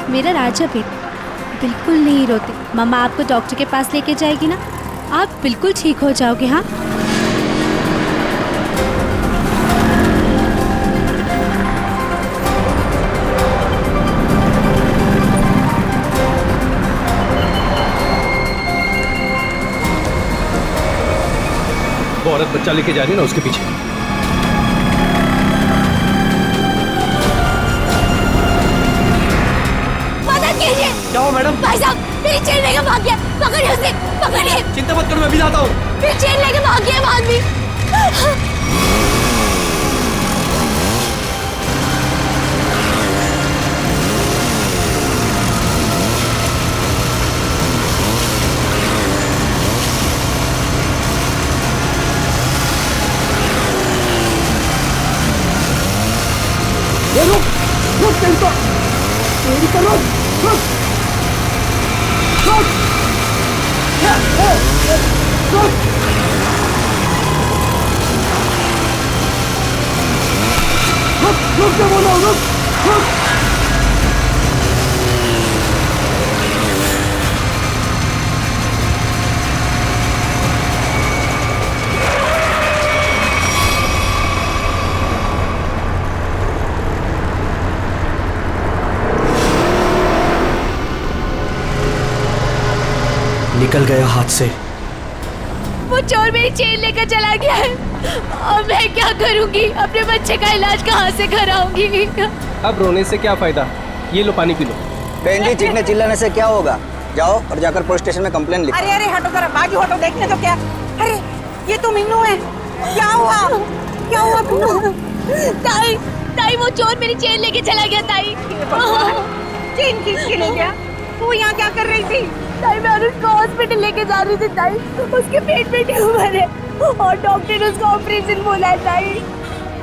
मेरा राजा बेटा बिल्कुल नहीं रोते। मम्मा आपको डॉक्टर के पास लेके जाएगी ना, आप बिल्कुल ठीक हो जाओगे। हाँ वो औरत बच्चा लेके जा रही है ना, उसके पीछे। मदद कीजिए। क्या हो मैडम? भाई साहब मेरी चेन लेके भाग गया, पकड़िए उसे, पकड़िए। चिंता मत करो, मैं भी आता हूँ। मेरी चेन लेके भाग गया वो आदमी। रुक रुक चिंता तेरी करो, रुक रुक रुक रुक क्या बोला, रुक रुक। निकल गया हाथ से। वो चोर मेरी चेन लेकर चला गया है और मैं क्या करूंगी? अपने बच्चे का इलाज कहाँ से कराऊंगी? अब रोने से क्या फायदा, ये लो पानी पी लो। बहन जी, चीखने चिल्लाने से क्या होगा? जाओ और जाकर पुलिस स्टेशन में कंप्लेन लिखो। अरे अरे हटो जरा, बाजू हटो, देखने तो क्या। अरे ये तो मीनू है। क्या हुआ, क्या हुआ मीनू? ताई ताई वो चोर मेरी चेन लेके चला गया। ताई चेन किसके ले गया? वो यहाँ क्या कर रही थी? ताई मैं उसको हॉस्पिटल लेके जा रही थी। ताई उसके पेट में ट्यूमर है और डॉक्टर ने उसको ऑपरेशन बोला है। ताई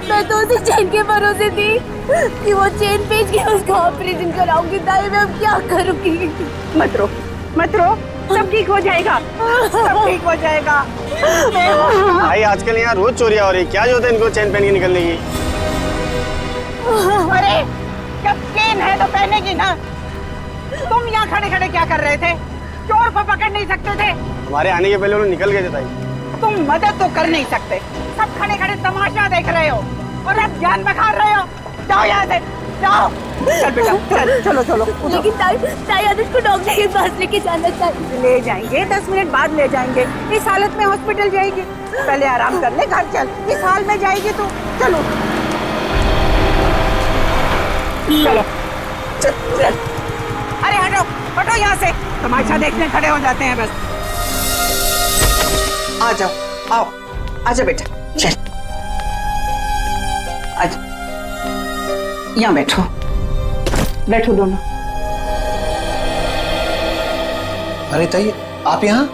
मैं तो उसी चेन के भरोसे थी कि वो चेन बेच के उसको ऑपरेशन कराऊंगी। ताई मैं अब क्या करूंगी? मत रो, मत रो, सब ठीक हो जाएगा, सब ठीक हो जाएगा। भाई आजकल यहाँ रोज चोरियां हो रही, क्या जरूरत है इनको चेन पहन के निकलने की? अरे जब चेन है तो पहनेगी ना। तुम यहाँ खड़े खड़े क्या कर रहे थे? चोर को पकड़ नहीं सकते थे? हमारे आने के पहले उन्होंने निकल गए थे ताई। तुम मदद तो कर नहीं सकते, सब खड़े खड़े तमाशा देख रहे हो और अब जान बखा रहे हो। जाओ यहाँ से, जाओ। चल बेटा, चल, चलो चलो। लेकिन ताई अनुज को डॉक्टर के पास लेके जाना चाहिए। ले जाएंगे, 10 मिनट बाद ले जाएंगे। इस हालत में हॉस्पिटल जाएगी? पहले आराम कर ले, घर चल। इस हाल में जाएगी तो चलो चलो चल चल। अरे हटो हटो यहाँ से, तमाशा देखने खड़े हो जाते हैं बस। आ जाओ, आओ, आजा बेटा, चल आजा, यहाँ बैठो, बैठो दोनों। अरे ताई, आप यहाँ?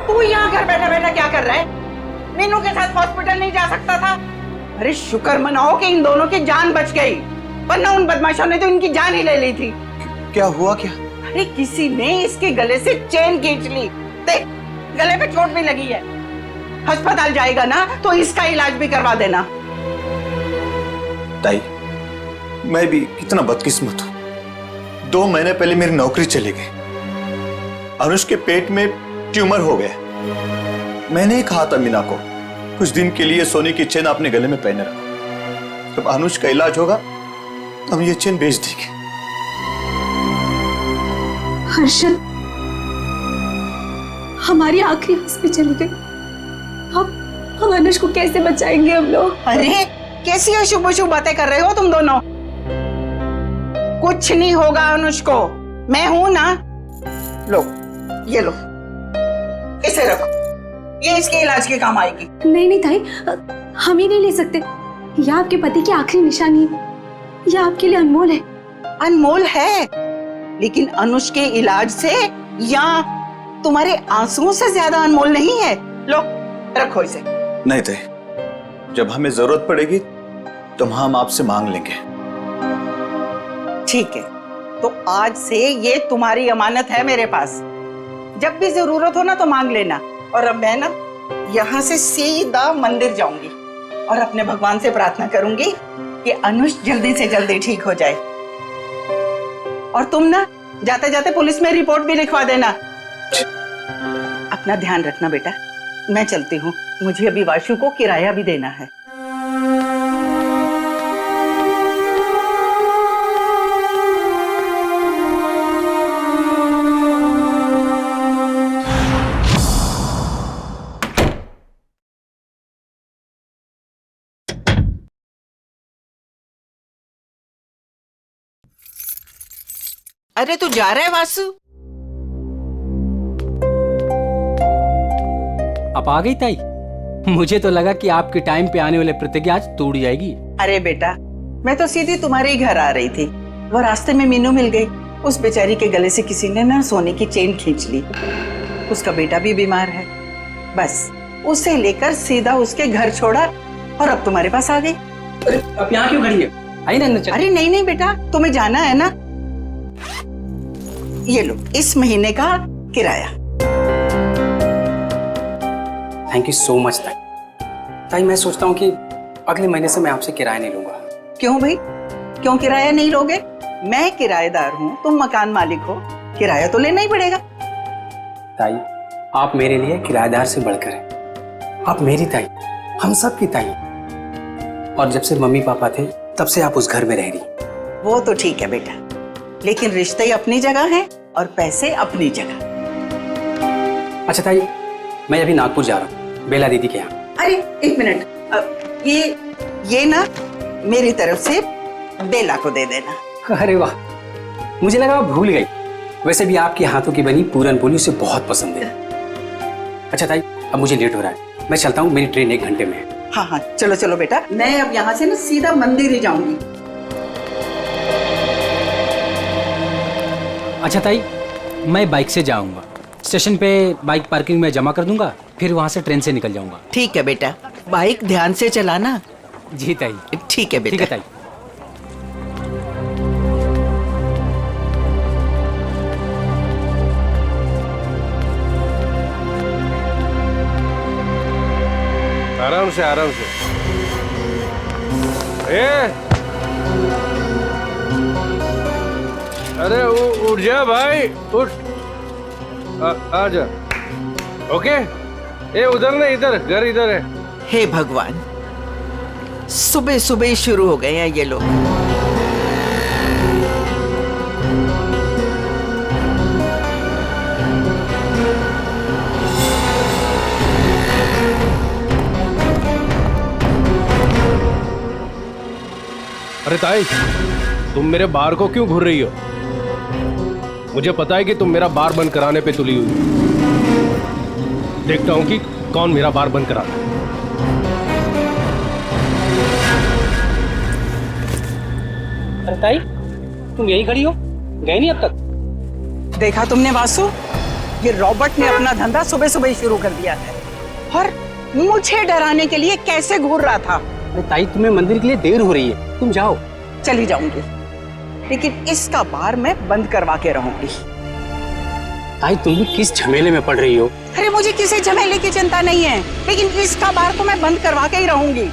तू यहाँ घर बैठा बैठा क्या कर रहा है? मीनू के साथ हॉस्पिटल नहीं जा सकता था? अरे शुक्र मनाओ कि इन दोनों की जान बच गई, वरना उन बदमाशों ने तो इनकी जान ही ले ली थी। क्या हुआ क्या? अरे किसी ने इसके गले से चेन खींच ली, देख गले पे चोट भी लगी है। अस्पताल जाएगा ना तो इसका इलाज भी करवा देना। ताई, मैं भी कितना बदकिस्मत हूं। 2 महीने पहले मेरी नौकरी चली गई। अनुज के पेट में ट्यूमर हो गया। मैंने ही कहा था मीना को कुछ दिन के लिए सोने की चेन अपने गले में पहने रखो। जब अनुज का इलाज होगा तो हम ये चेन बेच देंगे। हर्षद, हमारी आखिरी हंस पे चली गई। हम अनुज को कैसे बचाएंगे हम लोग? अरे कैसी अशुभ अशुभ बातें कर रहे हो तुम दोनों? कुछ नहीं होगा अनुज को, मैं हूं ना। लो ये लो, इसे रखो, ये इसके इलाज के काम आएगी। नहीं नहीं ताई, हम ही नहीं ले सकते। यह आपके पति की आखिरी निशानी है, यह आपके लिए अनमोल है। अनमोल है, लेकिन अनुज के इलाज से या तुम्हारे आंसुओं से ज्यादा अनमोल नहीं है। लो रखो इसे। नहीं ताई, जब हमें जरूरत पड़ेगी तो हम आपसे मांग लेंगे। ठीक है, तो आज से ये तुम्हारी अमानत है मेरे पास। जब भी जरूरत हो ना तो मांग लेना। और अब मैं ना यहाँ से सीधा मंदिर जाऊंगी और अपने भगवान से प्रार्थना करूंगी कि अनुज जल्दी से जल्दी ठीक हो जाए। और तुम ना जाते जाते पुलिस में रिपोर्ट भी लिखवा देना। अपना ध्यान रखना बेटा, मैं चलती हूँ, मुझे अभी वाशु को किराया भी देना है। अरे तू जा रहा है वासु? अब आ गई ताई। मुझे तो लगा कि आपके टाइम पे आने वाले प्रतिज्ञा आज तोड़ जाएगी। अरे बेटा, मैं तो सीधी तुम्हारे ही घर आ रही थी, वो रास्ते में मीनू मिल गई। उस बेचारी के गले से किसी ने ना सोने की चेन खींच ली। उसका बेटा भी बीमार है, बस उसे लेकर सीधा उसके घर छोड़ा और अब तुम्हारे पास आ गई। अब यहाँ क्यों खड़ी है? आई ना अंदर चल। अरे नहीं नहीं बेटा, तुम्हें जाना है ना, ये लो इस महीने का किराया। थैंक यू सो मच ताई। ताई मैं सोचता हूँ कि अगले महीने से मैं आपसे किराया नहीं लूंगा। क्यों भाई, क्यों किराया नहीं लोगे? मैं किराएदार हूँ, तुम मकान मालिक हो, किराया तो लेना ही पड़ेगा। ताई आप मेरे लिए किराएदार से बढ़कर हैं। आप मेरी ताई, हम सब की ताई। और जब से मम्मी पापा थे तब से आप उस घर में रह रही। वो तो ठीक है बेटा, लेकिन रिश्ते अपनी जगह हैं और पैसे अपनी जगह। अच्छा ताई, मैं अभी नागपुर जा रहा हूँ बेला दीदी के यहाँ। अरे एक मिनट, ये ना मेरी तरफ से बेला को दे देना। अरे वाह, मुझे लगा आप भूल गई। वैसे भी आपके हाथों की बनी पूरन पोली उसे बहुत पसंद है। अच्छा ताई, अब मुझे लेट हो रहा है, मैं चलता हूँ, मेरी ट्रेन 1 घंटे में है। हाँ हाँ चलो चलो बेटा, मैं अब यहाँ से ना सीधा मंदिर ही जाऊंगी। अच्छा ताई, मैं बाइक से जाऊंगा, स्टेशन पे बाइक पार्किंग में जमा कर दूंगा, फिर वहां से ट्रेन से निकल जाऊंगा। ठीक है बेटा, बाइक ध्यान से चलाना। जी ताई। ठीक है बेटा। ठीक है ताई। आराम से आराम से। अरे उठ जा भाई, उठ। आ जा। ओके, उधर नहीं, इधर घर इधर है। हे भगवान, सुबह सुबह ही शुरू हो गए हैं ये लोग। अरे ताई, तुम मेरे बार को क्यों घूर रही हो? मुझे पता है कि तुम मेरा बार बंद कराने पे तुली हुई। देखता हूं कि कौन मेरा बार बंद कराता है। अरे ताई, तुम यही खड़ी हो, गए नहीं अब तक? देखा तुमने वासु, ये रॉबर्ट ने अपना धंधा सुबह सुबह ही शुरू कर दिया है और मुझे डराने के लिए कैसे घूर रहा था। अरे ताई, तुम्हें मंदिर के लिए देर हो रही है, तुम जाओ। चली जाऊंगी, लेकिन इसका बार मैं बंद करवा के रहूंगी। ताई तुम भी किस झमेले में पड़ रही हो? अरे मुझे किसी झमेले की चिंता नहीं है, लेकिन इसका बार तो मैं बंद करवा के ही रहूंगी।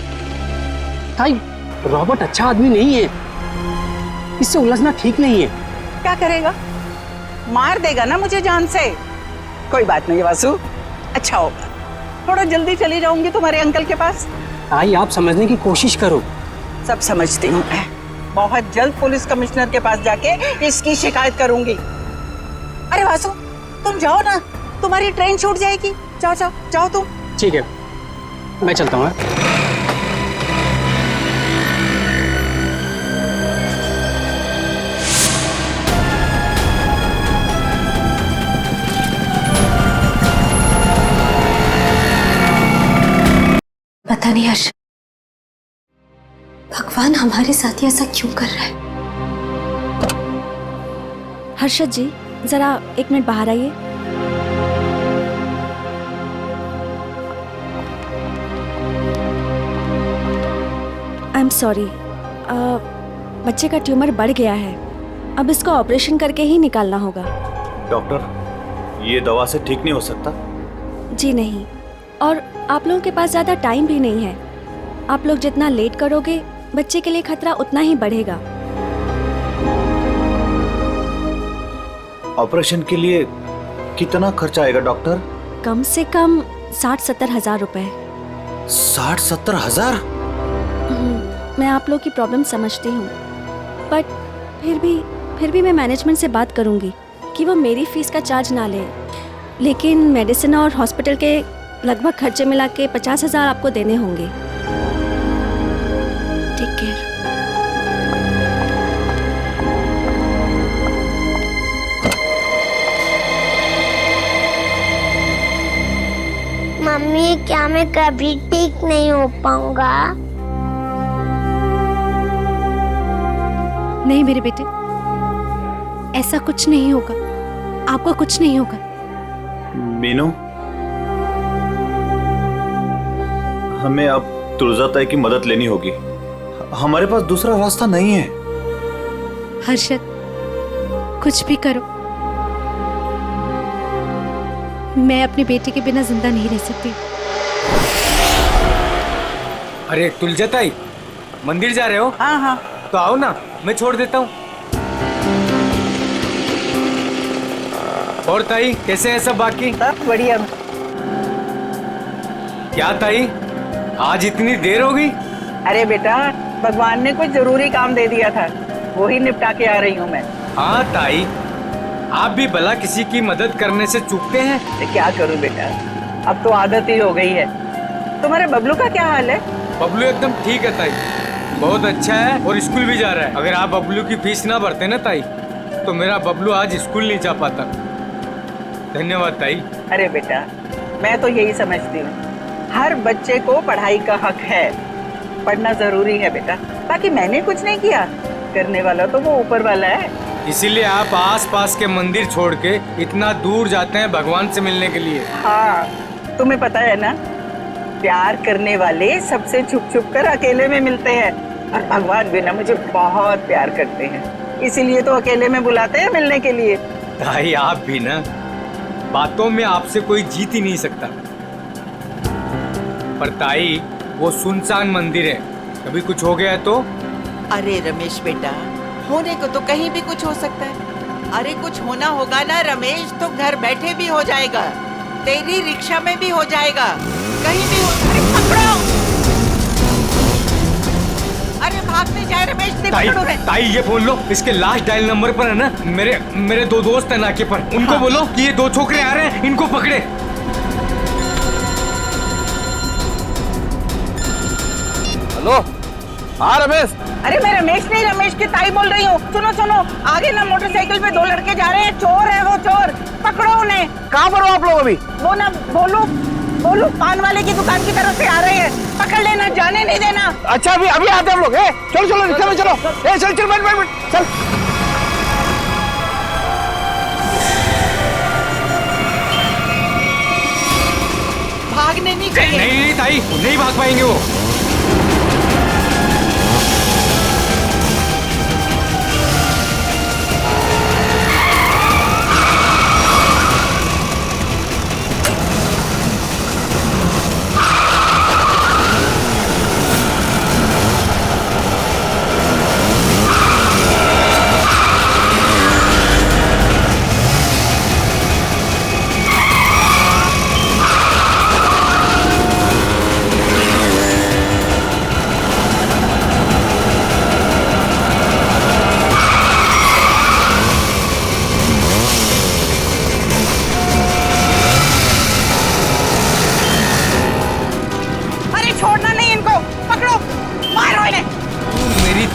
ताई, रॉबर्ट अच्छा आदमी नहीं है, इससे उलझना ठीक नहीं है। क्या करेगा? मार देगा ना मुझे जान से। कोई बात नहीं वासु, अच्छा होगा, थोड़ा जल्दी चली जाऊंगी तुम्हारे अंकल के पास। ताई आप समझने की कोशिश करो। सब समझती हूँ मैं, बहुत जल्द पुलिस कमिश्नर के पास जाके इसकी शिकायत करूंगी। अरे वासु, तुम जाओ ना, तुम्हारी ट्रेन छूट जाएगी। जाओ जाओ जाओ तुम। ठीक है, मैं चलता हूँ। पता नहीं हर्ष, भगवान हमारे साथ ही ऐसा क्यों कर रहा है। हर्षद जी, जरा 1 मिनट बाहर आइए। आई एम सॉरी, बच्चे का ट्यूमर बढ़ गया है, अब इसको ऑपरेशन करके ही निकालना होगा। डॉक्टर, ये दवा से ठीक नहीं हो सकता? जी नहीं, और आप लोगों के पास ज़्यादा टाइम भी नहीं है। आप लोग जितना लेट करोगे, बच्चे के लिए खतरा उतना ही बढ़ेगा। ऑपरेशन के लिए कितना खर्चा आएगा डॉक्टर? कम से कम 60-70 हजार रुपए। 60-70 हजार? मैं आप लोग की प्रॉब्लम समझती हूँ, बट फिर भी मैं मैनेजमेंट से बात करूँगी कि वो मेरी फीस का चार्ज ना ले, लेकिन मेडिसिन और हॉस्पिटल के लगभग खर्चे मिला के 50 हजार आपको देने होंगे। Take care. मम्मी, क्या मैं कभी ठीक नहीं हो पाऊंगा? नहीं मेरे बेटे, ऐसा कुछ नहीं होगा, आपको कुछ नहीं होगा। मीनू, हमें अब तुलजा ताई की मदद लेनी होगी। हमारे पास दूसरा रास्ता नहीं है। हर्षद, कुछ भी करो, मैं अपने बेटे के बिना जिंदा नहीं रह सकती। अरे तुलजा ताई, मंदिर जा रहे हो? हाँ हाँ। तो आओ ना, मैं छोड़ देता हूँ। और ताई, कैसे है सब बाकी? सब बढ़िया। क्या ताई, आज इतनी देर हो गई? अरे बेटा, भगवान ने कुछ जरूरी काम दे दिया था, वो ही निपटा के आ रही हूँ मैं। हाँ ताई, आप भी भला किसी की मदद करने से चूकते हैं? तो क्या करूँ बेटा, अब तो आदत ही हो गई है। तुम्हारे बबलू का क्या हाल है? बबलू एकदम ठीक है ताई, बहुत अच्छा है और स्कूल भी जा रहा है। अगर आप बबलू की फीस ना भरते ना ताई, तो मेरा बबलू आज स्कूल नहीं जा पाता। धन्यवाद ताई। अरे बेटा, मैं तो यही समझती हूँ, हर बच्चे को पढ़ाई का हक है, पढ़ना जरूरी है बेटा। बाकी मैंने कुछ नहीं किया, करने वाला तो वो ऊपर वाला है। इसीलिए आप आस-पास के मंदिर छोड़ के इतना दूर जाते हैं भगवान से मिलने के लिए। हाँ, तुम्हें पता है ना, प्यार करने वाले सबसे छुप छुप कर अकेले में मिलते हैं, और भगवान भी ना मुझे बहुत प्यार करते हैं, इसीलिए तो अकेले में बुलाते हैं मिलने के लिए। ताई, आप भी ना, बातों में आपसे कोई जीत ही नहीं सकता। पर ताई, वो सुनसान मंदिर है, कभी कुछ हो गया तो? अरे रमेश बेटा, होने को तो कहीं भी कुछ हो सकता है। अरे कुछ होना होगा ना रमेश, तो घर बैठे भी हो जाएगा, तेरी रिक्शा में भी हो जाएगा, कहीं भी हो। अरे पकड़ो, अरे भागने जाए रमेश, ताई, ताई ये बोल लो, इसके लास्ट डायल नंबर पर है ना, मेरे दो दोस्त है नाके पर, उनको हाँ। बोलो कि ये दो छोकरे आ रहे हैं, इनको पकड़े। हेलो, हाँ रमेश। अरे मैं रमेश नहीं, रमेश की ताई बोल रही हूँ। सुनो सुनो, आगे ना मोटरसाइकिल पे 2 लड़के जा रहे हैं, चोर है वो, चोर, पकड़ो उन्हें। कहाँ पर हो आप लोग अभी? वो ना बोलू पान वाले की दुकान की तरफ से आ रहे हैं, पकड़ लेना, जाने नहीं देना। अच्छा, अभी आते हम लोग। चलो रिक्शा में चलो। चल बैठ चल। भागने नहीं चाहिए। नहीं ताई, नहीं भाग पाएंगे वो।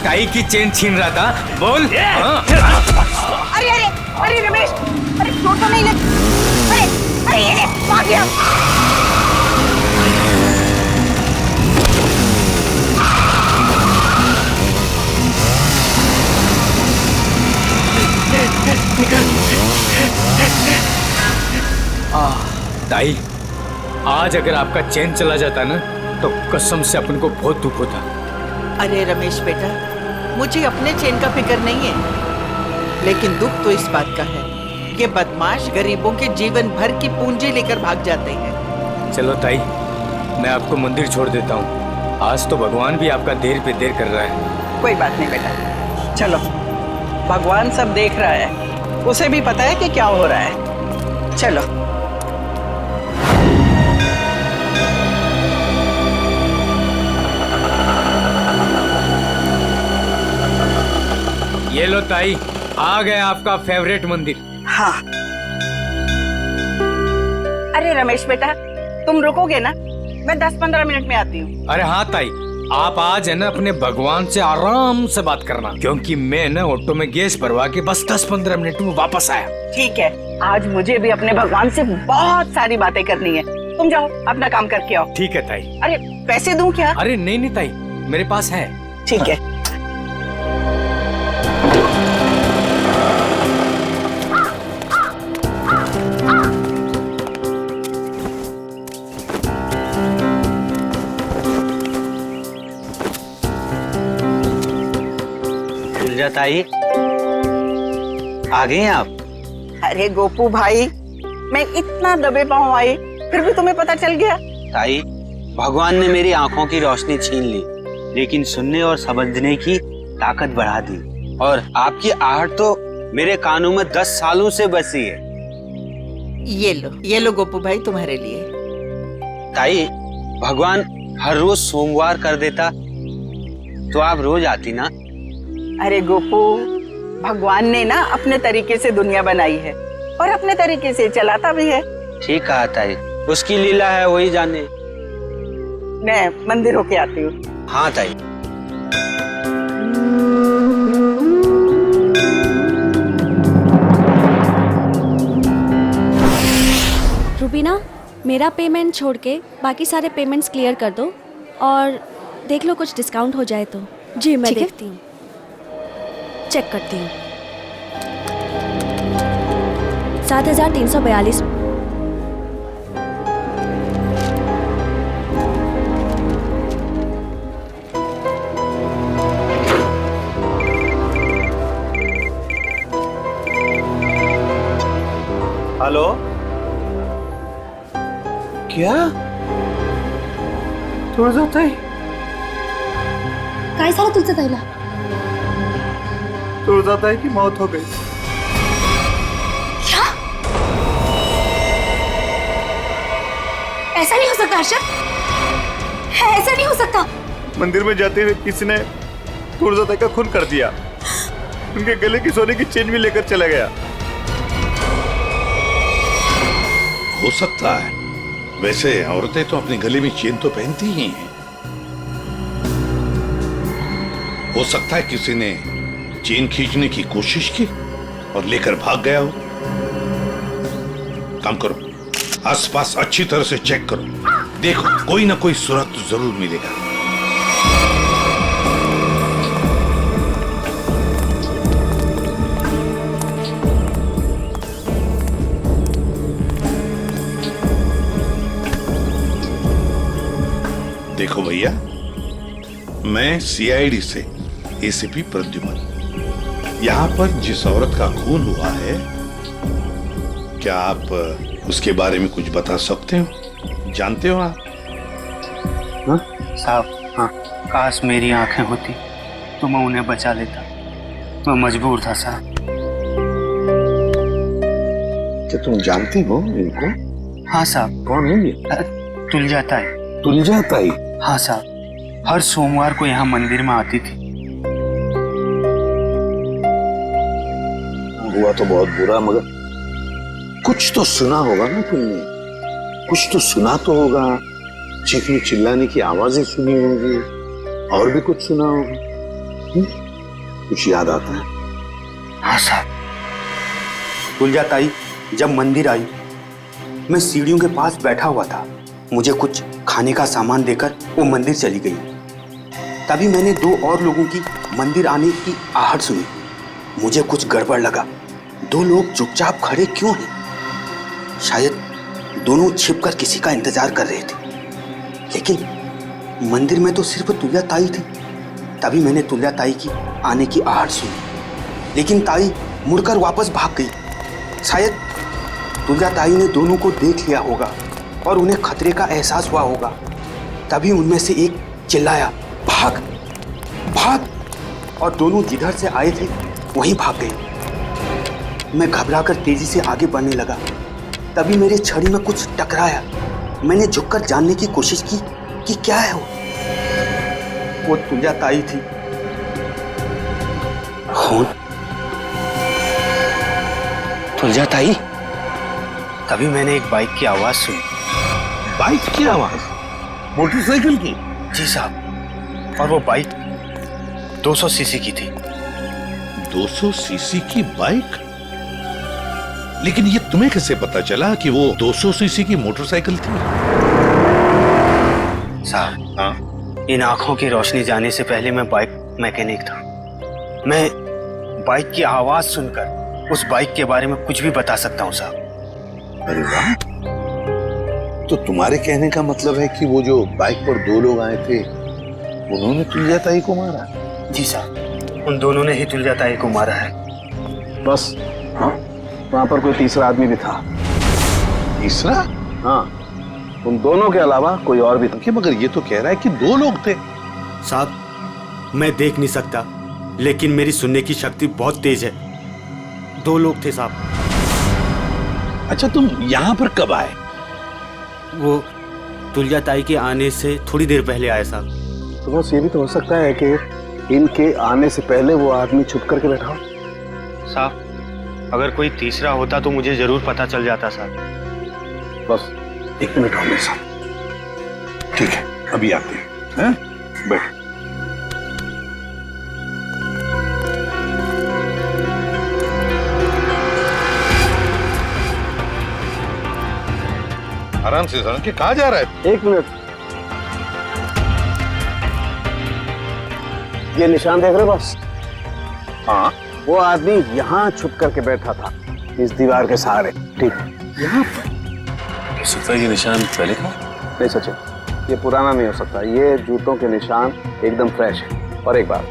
ताई की चेन छीन रहा था, बोल। अरे अरे अरे रमेश, अरे चोट तो नहीं लगी? अरे ये भाग गया। ताई, आज अगर आपका चैन चला जाता ना, तो कसम से अपन को बहुत दुख होता। अरे रमेश बेटा, मुझे अपने चैन का फिक्र नहीं है, लेकिन दुख तो इस बात का है, ये बदमाश गरीबों के जीवन भर की पूंजी लेकर भाग जाते हैं। चलो ताई, मैं आपको मंदिर छोड़ देता हूँ, आज तो भगवान भी आपका देर पे देर कर रहा है। कोई बात नहीं बेटा, चलो, भगवान सब देख रहा है, उसे भी पता है कि क्या हो रहा है। चलो। ये लो ताई, आ गया आपका फेवरेट मंदिर। हाँ। अरे रमेश बेटा, तुम रुकोगे ना? मैं 10-15 मिनट में आती हूँ। अरे हाँ ताई, आप आज है ना अपने भगवान से आराम से बात करना, क्योंकि मैं ना ऑटो में गैस भरवा के बस 10-15 मिनट में वापस आया। ठीक है, आज मुझे भी अपने भगवान से बहुत सारी बातें करनी है। तुम जाओ अपना काम करके आओ। ठीक है ताई। अरे पैसे दूं क्या? अरे नहीं नहीं ताई, मेरे पास है। ठीक है। ताई, आ गए हैं आप? अरे गोपू भाई, मैं इतना दबे पाँव आई, फिर भी तुम्हें पता चल गया? ताई, भगवान ने मेरी आंखों की रोशनी छीन ली, लेकिन सुनने और समझने की ताकत बढ़ा दी। और आपकी आहट तो मेरे कानों में 10 सालों से बसी है। ये लो गोपू भाई, तुम्हारे लिए। ताई, भगवान हर रोज सोमवार कर देता तो आप रोज आती ना। अरे गोपू, भगवान ने ना अपने तरीके से दुनिया बनाई है और अपने तरीके से चलाता भी है। ठीक कहा ताई, उसकी लीला है वही जाने। मैं मंदिर होके आती हूँ। हाँ ताई। रूबीना, मेरा पेमेंट छोड़ के बाकी सारे पेमेंट्स क्लियर कर दो और देख लो कुछ डिस्काउंट हो जाए तो। जी मैं देखती हूँ, चेक करती हूँ। 7,342। हेलो, क्या तुळजाताई? काय झालं तुझं ताईला? तुळजाताई की मौत हो गई। क्या? ऐसा नहीं हो सकता अर्शद, ऐसा नहीं हो सकता। मंदिर में जाते हुए किसी ने तुळजाताई का खून कर दिया, उनके गले की सोने की चेन भी लेकर चला गया। हो सकता है, वैसे औरतें तो अपने गले में चेन तो पहनती ही हैं। हो सकता है किसी ने चेन खींचने की कोशिश की और लेकर भाग गया हो। काम करो, आसपास अच्छी तरह से चेक करो, देखो कोई ना कोई सुराग तो जरूर मिलेगा। देखो भैया, मैं सीआईडी से एसीपी प्रद्युमन, यहाँ पर जिस औरत का खून हुआ है, क्या आप उसके बारे में कुछ बता सकते हो? जानते हो आप? हाँ साहब, हाँ, काश मेरी आंखें होती तो मैं उन्हें बचा लेता, मैं मजबूर था साहब। क्या तुम जानती हो इनको? हाँ साहब। कौन है ये? तुलजाताई। तुलजाताई? हाँ साहब, हर सोमवार को यहाँ मंदिर में आती थी। हुआ तो बहुत बुरा, मगर कुछ तो सुना होगा ना तुमने, कुछ तो सुना तो होगा। चीखने चिल्लाने की आवाजें सुनी होंगी, और भी कुछ सुना होगा। कुछ याद आता है? हाँ साहब, तुलजाताई जब मंदिर आई, मैं सीढ़ियों के पास बैठा हुआ था, मुझे कुछ खाने का सामान देकर वो मंदिर चली गई। तभी मैंने 2 और लोगों की मंदिर आने की आहट सुनी। मुझे कुछ गड़बड़ लगा, 2 लोग चुपचाप खड़े क्यों हैं? शायद दोनों छिपकर किसी का इंतजार कर रहे थे। लेकिन मंदिर में तो सिर्फ तुलजाताई थी। तभी मैंने तुलजाताई की आने की आहट सुनी, लेकिन ताई मुड़कर वापस भाग गई। शायद तुलजाताई ने दोनों को देख लिया होगा और उन्हें खतरे का एहसास हुआ होगा। तभी उनमें से एक चिल्लाया, भाग भाग, और दोनों जिधर से आए थे वहीं भाग गए। मैं घबराकर तेजी से आगे बढ़ने लगा। तभी मेरे छड़ी में कुछ टकराया। मैंने झुककर जानने की कोशिश की कि क्या है वो तुलजा ताई थी। खून? तुलजा ताई? तभी मैंने एक बाइक की आवाज सुनी। बाइक की आवाज? मोटरसाइकिल की? जी साहब, और वो बाइक 200 सीसी की थी। 200 सीसी की बाइक? लेकिन ये तुम्हें कैसे पता चला कि वो 200 सीसी की मोटरसाइकिल थी? साहब, हाँ, इन आंखों की रोशनी जाने से पहले मैं बाइक मैकेनिक था। मैं बाइक की आवाज सुनकर उस बाइक के बारे में कुछ भी बता सकता हूँ साहब। अरे वाह, तो तुम्हारे कहने का मतलब है कि वो जो बाइक पर दो लोग आए थे उन्होंने तुलजा ताई को मारा? जी साहब, उन दोनों ने ही तुलजा ताई को मारा है। बस हाँ, वहाँ पर कोई तीसरा आदमी भी था। तीसरा? हाँ, उन दोनों के अलावा कोई और भी था। कि मगर ये तो कह रहा है कि दो लोग थे। साहब, मैं देख नहीं सकता, लेकिन मेरी सुनने की शक्ति बहुत तेज है। 2 लोग थे साहब। अच्छा, तुम यहाँ पर कब आए? वो तुलजा ताई के आने से थोड़ी देर पहले आए साहब। तो बस ये भी तो हो सकता है कि इनके आने से पहले वो आदमी छुप करके बैठा हो। साहब, अगर कोई तीसरा होता तो मुझे जरूर पता चल जाता साहब। बस 1 मिनट और मेरे साथ। ठीक है, अभी आते हैं। बैठ। आराम से सर, कि कहाँ जा रहा है? 1 मिनट, ये निशान देख रहे हो बस? हाँ, वो आदमी यहाँ छुप करके बैठा था, इस दीवार के सहारे। ठीक, यहाँ पर? हो सकता है ये निशान पहले का? नहीं सचिन, ये पुराना नहीं हो सकता। ये जूतों के निशान एकदम फ्रेश है। और एक बात,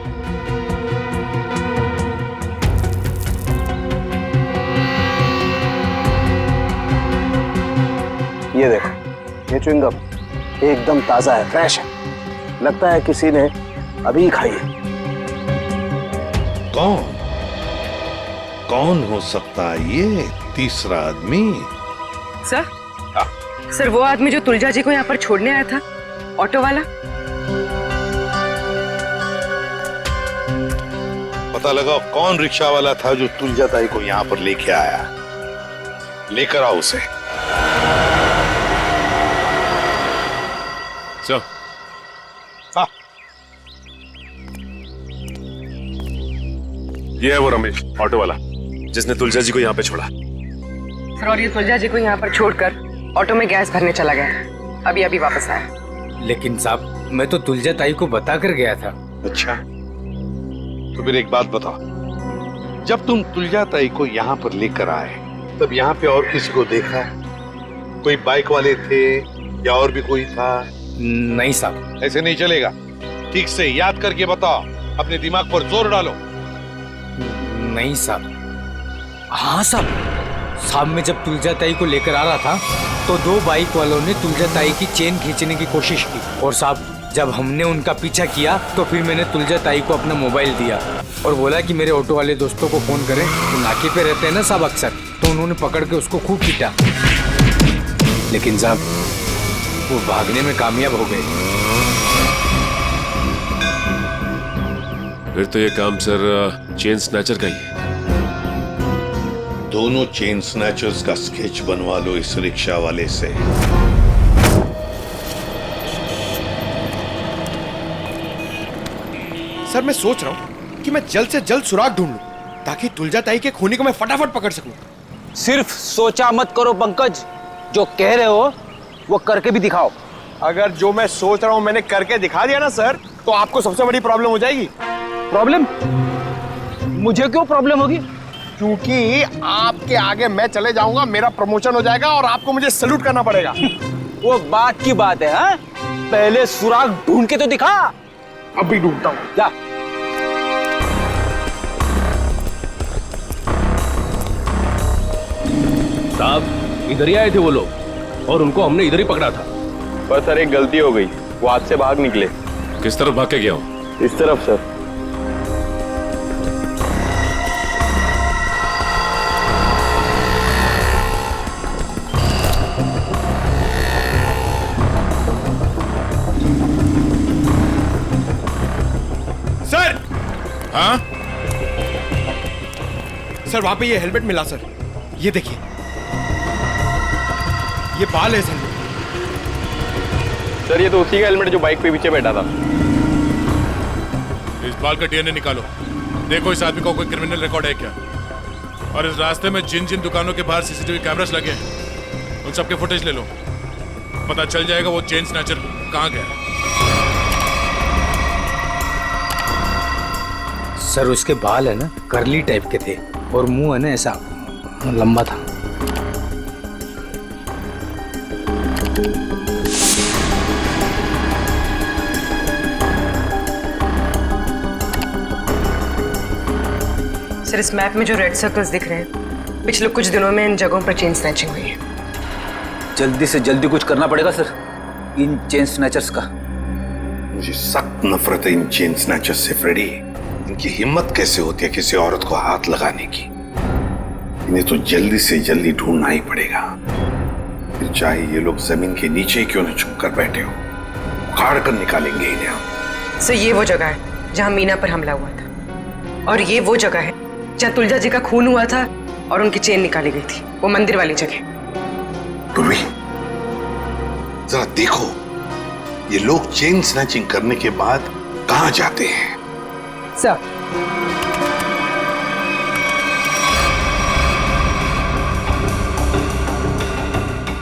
ये देखो, ये च्युइंगम एकदम ताजा है, फ्रेश है। लगता है किसी ने अभी खाई है। कौन हो सकता है ये तीसरा आदमी? सर वो आदमी जो तुलजा जी को यहाँ पर छोड़ने आया था, ऑटो वाला। पता लगाओ कौन रिक्शा वाला था जो तुलजा ताई को यहाँ पर लेके आया। लेकर आओ उसे। हाँ, ये है वो रमेश, ऑटो वाला, जिसने तुलजा जी को यहाँ पे छोड़ा। सर, और ये तुलजा जी को यहाँ पर छोड़कर ऑटो में गैस भरने चला गया। अभी अभी वापस आया। लेकिन साहब, मैं तो तुलजा ताई को बता कर गया था। अच्छा, तो फिर एक बात बताओ, जब तुम तुलजा ताई को यहाँ पर लेकर आए तब यहाँ पे और किसी को देखा? कोई बाइक वाले थे या और भी कोई था? नहीं साहब। ऐसे नहीं चलेगा, ठीक से याद करके बताओ, अपने दिमाग पर जोर डालो। नहीं साहब। हाँ साहब, मैं जब तुलजा ताई को लेकर आ रहा था तो 2 बाइक वालों ने तुलजा ताई की चेन खींचने की कोशिश की, और साहब जब हमने उनका पीछा किया तो फिर मैंने तुलजा ताई को अपना मोबाइल दिया और बोला कि मेरे ऑटो वाले दोस्तों को फोन करें, तो नाके पे रहते हैं ना साहब अक्सर, तो उन्होंने पकड़ के उसको खूब पीटा। लेकिन साहब वो भागने में कामयाब हो गए। फिर तो ये काम सर चेन स्नैचर का ही है। दोनों चेन स्नैचर्स का स्केच बनवा लो इस रिक्शा वाले से। सर, मैं सोच रहा हूँ कि मैं जल्द से जल्द सुराग ढूंढ लूं ताकि तुलजा ताई के खूनी को मैं फटाफट पकड़ सकूं। सिर्फ सोचा मत करो पंकज, जो कह रहे हो वो करके भी दिखाओ। अगर जो मैं सोच रहा हूँ मैंने करके दिखा दिया ना सर, तो आपको सबसे बड़ी प्रॉब्लम हो जाएगी। प्रॉब्लम? मुझे क्यों प्रॉब्लम होगी? क्योंकि आपके आगे मैं चले जाऊंगा, मेरा प्रमोशन हो जाएगा और आपको मुझे सैल्यूट करना पड़ेगा। वो बात की बात है। हाँ? पहले सुराग ढूंढ के तो दिखा। अभी ढूंढता हूँ, जा। साहब, इधर ही आए थे वो लोग और उनको हमने इधर ही पकड़ा था। पर सर एक गलती हो गई, वो हाथ से भाग निकले। किस तरफ भाग के गया हूँ? इस तरफ सर। सर वहां पे ये हेलमेट मिला सर, ये देखिए, ये बाल है सर। सर ये तो उसी का हेलमेट जो बाइक पे पीछे बैठा था। इस बाल का डीएनए निकालो, देखो इस आदमी का कोई क्रिमिनल रिकॉर्ड है क्या। और इस रास्ते में जिन जिन दुकानों के बाहर सीसीटीवी कैमरास लगे हैं उन सबके फुटेज ले लो, पता चल जाएगा वो चेन स्नैचर कहाँ गया। सर उसके बाल है ना करली टाइप के थे और मुंह है ना ऐसा लंबा था। सर इस मैप में जो रेड सर्कल्स दिख रहे हैं, पिछले कुछ दिनों में इन जगहों पर चेन स्नैचिंग हुई है। जल्दी से जल्दी कुछ करना पड़ेगा सर इन चेन स्नैचर्स का। मुझे सख्त नफरत है इन चेन स्नैचर्स से फ्रेडी। इनकी हिम्मत कैसे होती है किसी औरत को हाथ लगाने की। इन्हें तो जल्दी से जल्दी ढूंढना ही पड़ेगा, फिर चाहे ये लोग जमीन के नीचे क्यों न छुप कर बैठे हो, उखाड़ कर निकालेंगे इन्हें हम। सर ये वो जगह है जहाँ मीना पर हमला हुआ था, और ये वो जगह है जहाँ तुलजा जी का खून हुआ था और उनकी चेन निकाली गई थी, वो मंदिर वाली जगह। पूर्वी जरा देखो ये लोग चेन स्नैचिंग करने के बाद कहाँ जाते हैं। सर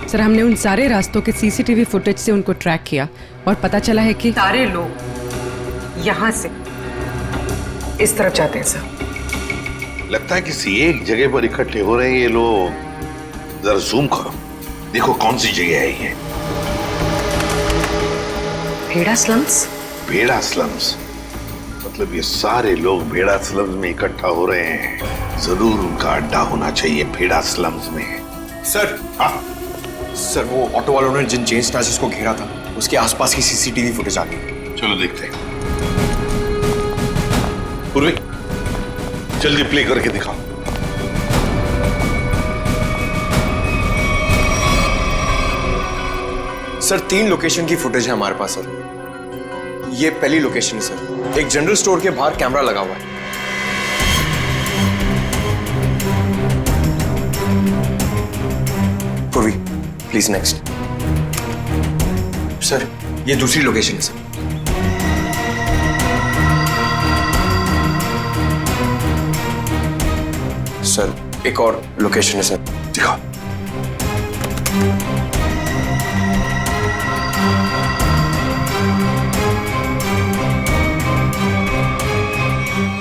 सर हमने उन सारे रास्तों के सीसीटीवी फुटेज से उनको ट्रैक किया और पता चला है कि सारे लोग यहाँ से इस तरफ जाते हैं सर। लगता है किसी एक जगह पर इकट्ठे हो रहे हैं ये लोग। जरा जूम करो, देखो कौन सी जगह है ये। भेड़ा स्लम्स? भेड़ा स्लम्स मतलब ये सारे लोग भेड़ा स्लम्स में इकट्ठा हो रहे हैं। जरूर उनका अड्डा होना चाहिए भेड़ा स्लम्स में। सर सर वो ऑटो वालों ने जिन चेन स्नैचर्स को घेरा था उसके आसपास की सीसीटीवी फुटेज आ गई। चलो देखते हैं। पूर्वी जल्दी प्ले करके दिखाओ। सर 3 लोकेशन की फुटेज है हमारे पास सर। ये पहली लोकेशन है सर, एक जनरल स्टोर के बाहर कैमरा लगा हुआ है। पूर्वी प्लीज नेक्स्ट। सर ये दूसरी लोकेशन है सर। सर एक और लोकेशन है सर, दिखाओ।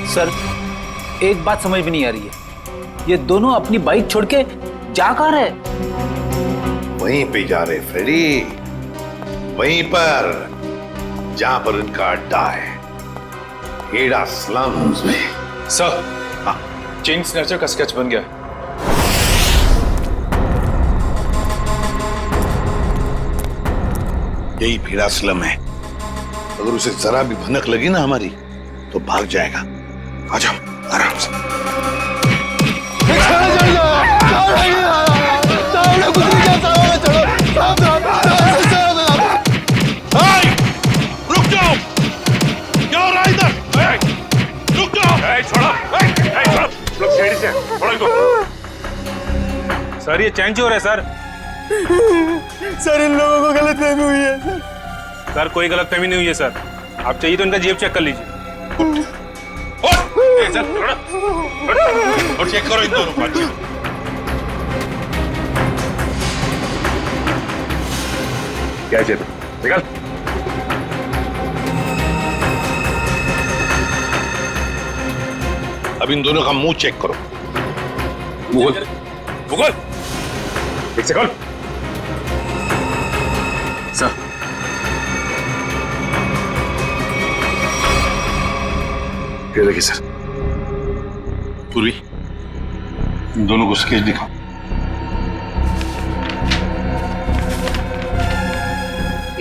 सर एक बात समझ में नहीं आ रही है, ये दोनों अपनी बाइक छोड़ के जा कहाँ रहे? वहीं पे जा रहे फ्रेडी, वहीं पर जहां पर इनका अड्डा है, भेड़ा स्लम्स में। सर चेन स्नैचर का स्केच बन गया। यही भेड़ा स्लम है। अगर उसे जरा भी भनक लगी ना हमारी तो भाग जाएगा। आ जाओ आराम से। रुक जाओ, क्या हो रहा है इधर? रुक जाओ। छोड़ो, लोग सीढ़ी से छोड़ो इनको। सर ये चैन चोर है सर। सर इन लोगों को गलतफहमी हुई है। सर कोई गलतफहमी नहीं हुई है सर, आप चाहिए तो इनका जेब चेक कर लीजिए। और चेक करो इन दोनों को। क्या जेब निकाल। अब इन दोनों का मुंह चेक करो। गूगल गूगल एक सेकंड। सर ये देखिए सर। पूर्वी इन दोनों को स्केच दिखाओ।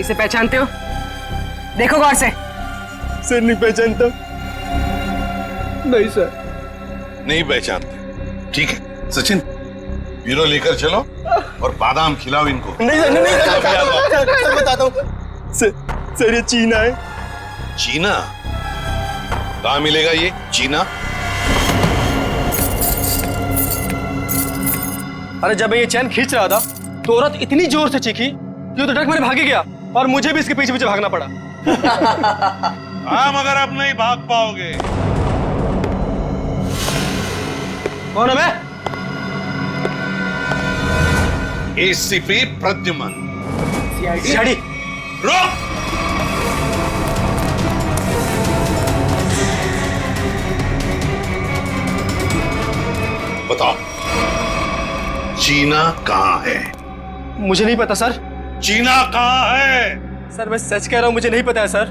इसे पहचानते हो? देखो गौर से। सर नहीं पहचानता। नहीं सर नहीं पहचानते, ठीक है। सचिन ब्यूरो लेकर चलो और बादाम खिलाओ इनको। नहीं सर बताता हूँ। सर ये चीना है। चीना? कहाँ मिलेगा ये चीना? अरे जब मैं ये चैन खींच रहा था तो औरत इतनी जोर से चीखी कि वो तो डर मैंने भाग गया और मुझे भी इसके पीछे पीछे भागना पड़ा। हाँ, मगर अब नहीं भाग पाओगे। कौन है मैं? एसीपी प्रद्युमन। सीआईडी। रुक! बताओ, चीना कहाँ है? मुझे नहीं पता सर। चीना कहाँ है? सर मैं सच कह रहा हूँ, मुझे नहीं पता है सर।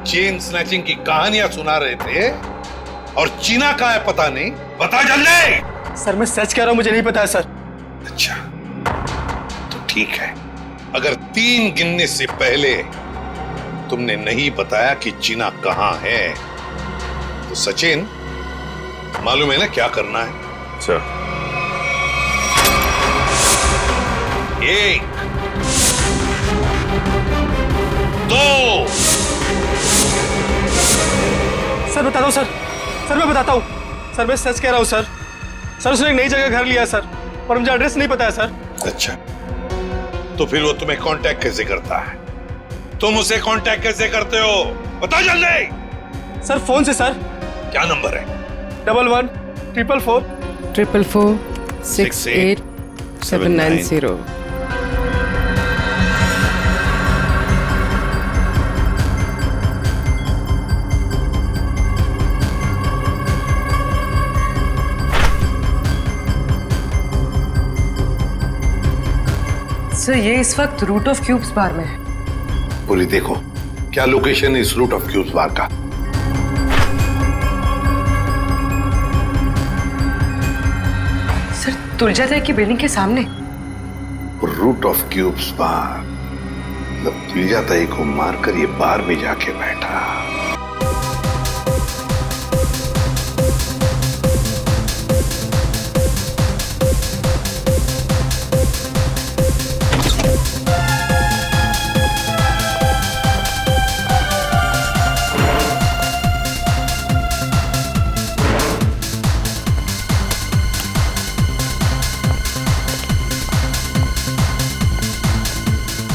चेन स्नैचिंग की कहानियां सुना रहे थे और चीना कहाँ है पता नहीं। बता जल्दी। सर मैं सच कह रहा हूँ, मुझे नहीं पता है सर। अच्छा, तो ठीक है। अगर 3 गिनने से पहले तुमने नहीं बताया कि चीना कहाँ है तो सचिन, मालूम है ना क्या करना है? सर। 1 2 सर बताता हूँ सर। सर मैं बताता हूँ सर, मैं सच कह रहा हूँ सर। सर उसने एक नई जगह घर लिया सर, पर मुझे एड्रेस नहीं पता है सर। अच्छा, तो फिर वो तुम्हें कांटेक्ट कैसे करता है? तुम उसे कांटेक्ट कैसे करते हो? बता जल्दी। सर फोन से सर। क्या नंबर है? 11 444 444 68 790। सर ये इस वक्त रूट ऑफ क्यूब्स बार में है। पूरी देखो क्या लोकेशन है इस रूट ऑफ क्यूब्स बार का। सर तुलजाताई की बिल्डिंग के सामने। रूट ऑफ क्यूब्स बार, मतलब तुलजाताई को मारकर ये बार में जाके बैठा।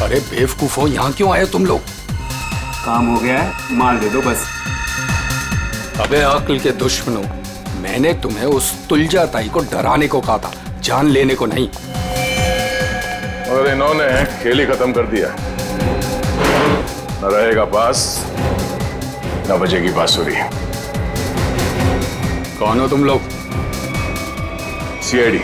अरे बेवकूफो, यहाँ क्यों आए तुम लोग? काम हो गया है, माल दे दो बस। अबे अक्ल के दुश्मनों, मैंने तुम्हें उस तुलजाताई को डराने को कहा था, जान लेने को नहीं। और इन्होंने खेल ही खत्म कर दिया। न रहेगा पास, न बजेगी बांसुरी। कौन हो तुम लोग? सीआईडी।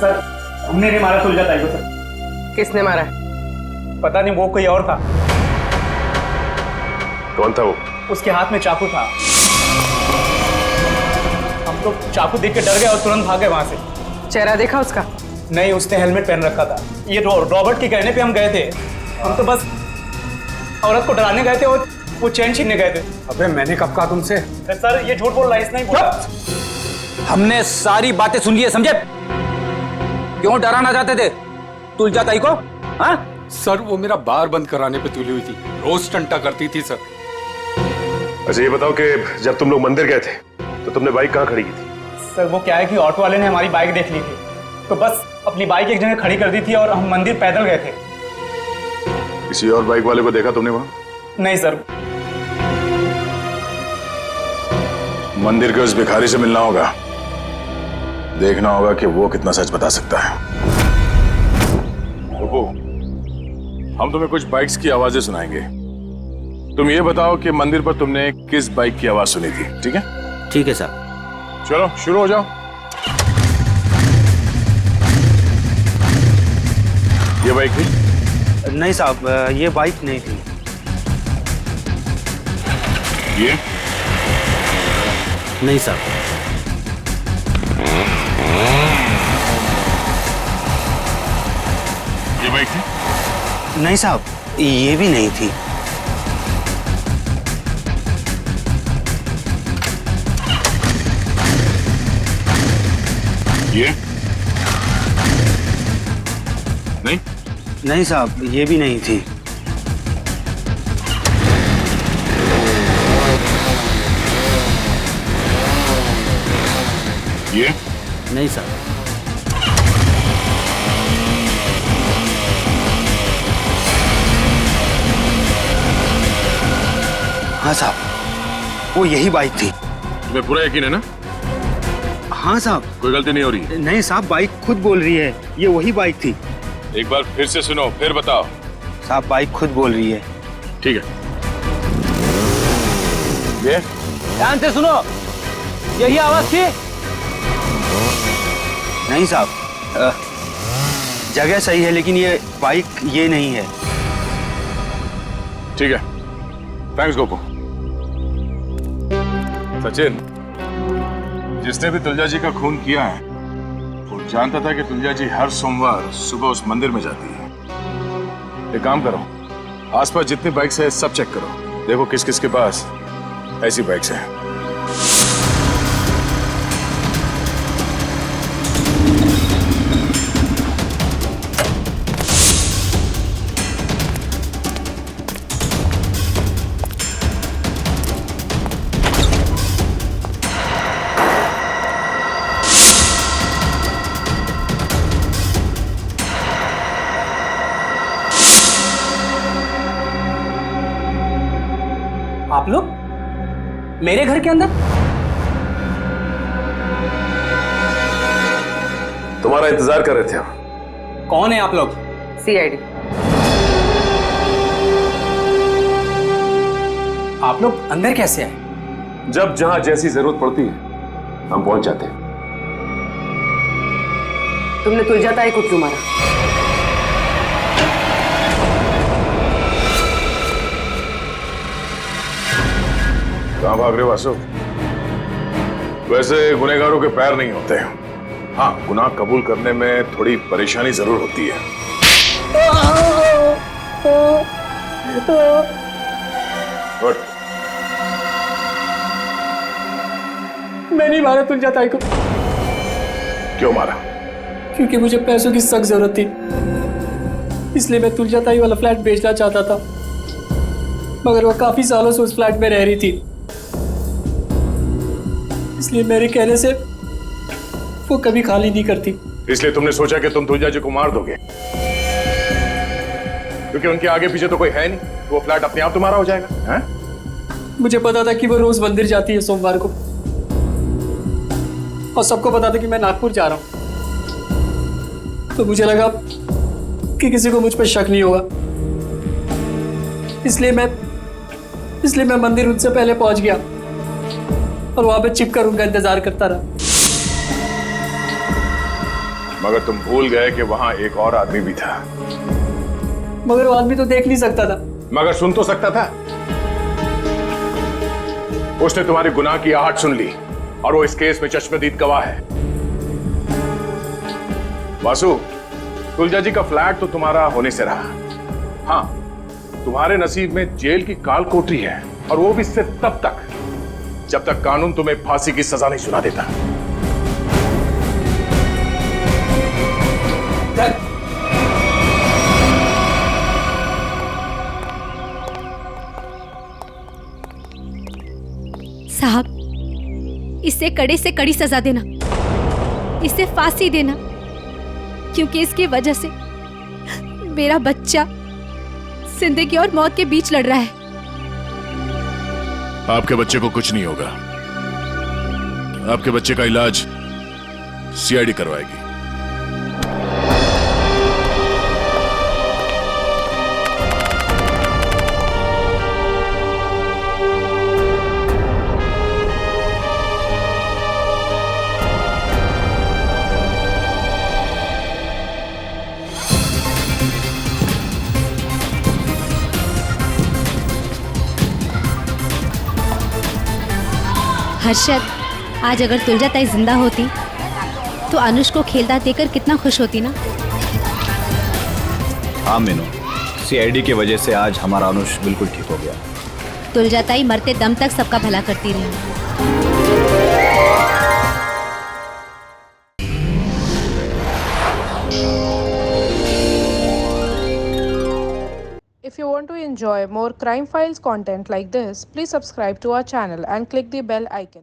सर हमने नहीं मारा तुलजाताई को सर। किसने मारा? पता नहीं, वो कोई और था। कौन था वो? उसके हाथ में चाकू था। हम तो चाकू देख के डर गए और तुरंत भागे वहां से। चेहरा देखा उसका? नहीं, उसने हेलमेट पहन रखा था। ये रॉबर्ट के कहने पे हम गए थे। हम तो बस औरत को डराने गए थे और वो चैन छीनने गए थे। अबे मैंने कब कहा तुमसे? सर ये झूठ बोल रहा है, इसने ही बोला। हमने सारी बातें सुन ली है, समझे? क्यों डराना चाहते थे तुलजाताई को? हाँ सर वो मेरा बार बंद कराने पे तुली हुई थी, रोज टंटा करती थी सर। अच्छा ये बताओ कि जब तुम लोग मंदिर गए थे तो तुमने बाइक कहाँ खड़ी की थी? सर वो क्या है कि ऑटो वाले ने हमारी बाइक देख ली थी, तो बस अपनी बाइक एक जगह खड़ी कर दी थी और हम मंदिर पैदल गए थे। किसी और बाइक वाले को देखा तुमने वहां? नहीं सर। मंदिर के उस भिखारी से मिलना होगा, देखना होगा कि वो कितना सच बता सकता है। रुको, हम तुम्हें कुछ बाइक्स की आवाजें सुनाएंगे। तुम ये बताओ कि मंदिर पर तुमने किस बाइक की आवाज सुनी थी, ठीक है? ठीक है सर। चलो शुरू हो जाओ। ये बाइक थी? नहीं साहब, ये बाइक नहीं थी। ये? नहीं साहब। ये बाइक थी? नहीं साहब, ये भी नहीं थी। ये? नहीं? नहीं साहब, ये भी नहीं थी। ये नहीं सर। हाँ साहब, वो यही बाइक थी। तुम्हें पूरा यकीन है ना? हाँ साहब। कोई गलती नहीं हो रही? नहीं साहब, बाइक खुद बोल रही है, ये वही बाइक थी। एक बार फिर से सुनो, फिर बताओ। साहब बाइक खुद बोल रही है। ठीक है। ये ध्यान से सुनो, यही आवाज थी? नहीं साहब, जगह सही है लेकिन ये बाइक ये नहीं है। ठीक है, थैंक्स गोपू। सचिन, जिसने भी तुलजा जी का खून किया है वो जानता था कि तुलजा जी हर सोमवार सुबह उस मंदिर में जाती है। एक काम करो, आसपास जितनी बाइक्स है सब चेक करो, देखो किस किस के पास ऐसी बाइक्स हैं। आप लोग मेरे घर के अंदर? तुम्हारा इंतजार कर रहे थे हम। कौन है आप लोग? सीआईडी। आप लोग अंदर कैसे आए? जब जहां जैसी जरूरत पड़ती है हम पहुंच जाते हैं। तुमने तुलजा ताई को क्यों मारा? कहां भाग रहे हो वासु? वैसे गुनहगारों के पैर नहीं होते। हाँ, गुनाह कबूल करने में थोड़ी परेशानी जरूर होती है। उठ। मैं नहीं मारा तुलजा ताई को। क्यों मारा? क्योंकि मुझे पैसों की सख्त जरूरत थी, इसलिए मैं तुलजा ताई वाला फ्लैट बेचना चाहता था, मगर वो काफी सालों से उस फ्लैट में रह रही थी, इसलिए मेरे कहने से वो कभी खाली नहीं करती। इसलिए तुमने सोचा कि तुम तुलजा जी को मार दोगे, क्योंकि उनके आगे पीछे तो कोई है नहीं, वो फ्लैट अपने आप तुम्हारा हो जाएगा। हैं? मुझे पता था कि वो रोज मंदिर जाती है सोमवार को, और सबको पता था कि मैं नागपुर जा रहा हूं, तो मुझे लगा कि किसी को मुझ पर शक नहीं होगा, इसलिए मैं मंदिर उनसे पहले पहुंच गया और वहां पे छिपकर उनका इंतजार करता रहा। मगर तुम भूल गए कि वहां एक और आदमी भी था। मगर वो आदमी तो देख नहीं सकता था। मगर सुन तो सकता था। उसने तुम्हारी गुनाह की आहट सुन ली और वो इस केस में चश्मदीद गवाह है। वासु, तुलजा जी का फ्लैट तो तुम्हारा होने से रहा। हाँ, तुम्हारे नसीब में जेल की काल कोठरी है, और वो भी सिर्फ तब तक जब तक कानून तुम्हें फांसी की सजा नहीं सुना देता। साहब, इसे कड़े से कड़ी सजा देना, इसे फांसी देना, क्योंकि इसकी वजह से मेरा बच्चा जिंदगी और मौत के बीच लड़ रहा है। आपके बच्चे को कुछ नहीं होगा। आपके बच्चे का इलाज सीआईडी करवाएगी। हर्षद, आज अगर तुलजा ताई जिंदा होती तो अनुष को खेलता देकर कितना खुश होती ना। हाँ मीनू, सीआईडी की वजह से आज हमारा अनुष बिल्कुल ठीक हो गया। तुलजा ताई मरते दम तक सबका भला करती रही। If you want to enjoy more crime files content like this, please subscribe to our channel and click the bell icon.